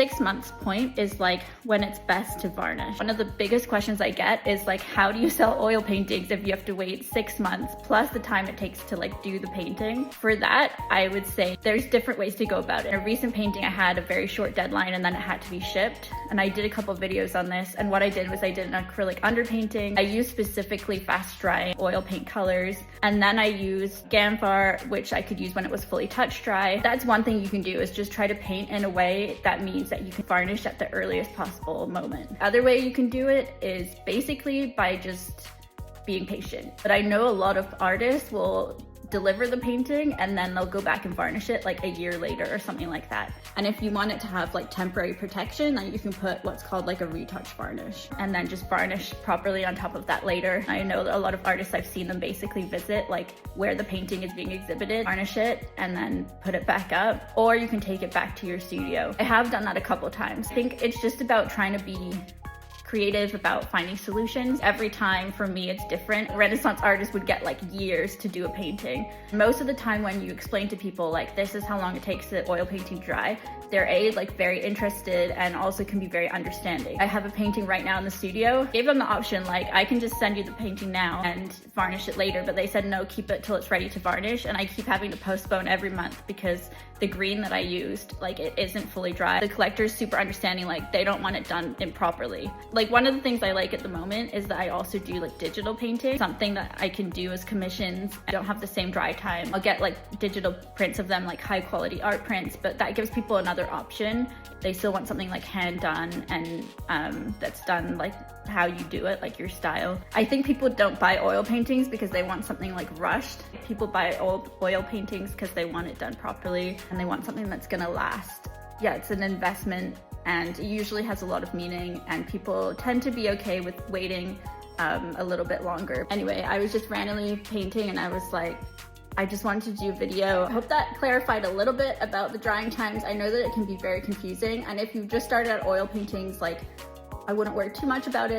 6 months point is like when it's best to varnish. One of the biggest questions I get is like, how do you sell oil paintings if you have to wait 6 months plus the time it takes to like do the painting? For that, I would say there's different ways to go about it. In a recent painting, I had a very short deadline and then it had to be shipped. And I did a couple videos on this. And what I did was I did an acrylic underpainting. I used specifically fast drying oil paint colors. And then I used Gamvar, which I could use when it was fully touch dry. That's one thing you can do, is just try to paint in a way that means that you can varnish at the earliest possible moment. Other way you can do it is basically by just being patient. But I know a lot of artists will deliver the painting and then they'll go back and varnish it like a year later or something like that. And if you want it to have like temporary protection, then you can put what's called like a retouch varnish and then just varnish properly on top of that later. I know that a lot of artists, I've seen them basically visit like where the painting is being exhibited, varnish it and then put it back up, or you can take it back to your studio. I have done that a couple times. I think it's just about trying to be creative about finding solutions. Every time for me it's different. Renaissance artists would get like years to do a painting. Most of the time when you explain to people like this is how long it takes the oil painting dry, they're like very interested and also can be very understanding. I have a painting right now in the studio. Gave them the option like I can just send you the painting now and varnish it later, but they said no, keep it till it's ready to varnish, and I keep having to postpone every month because the green that I used, like it isn't fully dry. The collector's super understanding, like they don't want it done improperly. Like one of the things I like at the moment is that I also do like digital painting, something that I can do as commissions. I don't have the same dry time. I'll get like digital prints of them, like high quality art prints, but that gives people another option. They still want something like hand done and that's done like how you do it, like your style. I think people don't buy oil paintings because they want something like rushed. People buy oil paintings because they want it done properly and they want something that's gonna last. Yeah, it's an investment and it usually has a lot of meaning and people tend to be okay with waiting a little bit longer. Anyway, I was just randomly painting and I was like, I just wanted to do a video. I hope that clarified a little bit about the drying times. I know that it can be very confusing, and if you just started out oil paintings, like I wouldn't worry too much about it.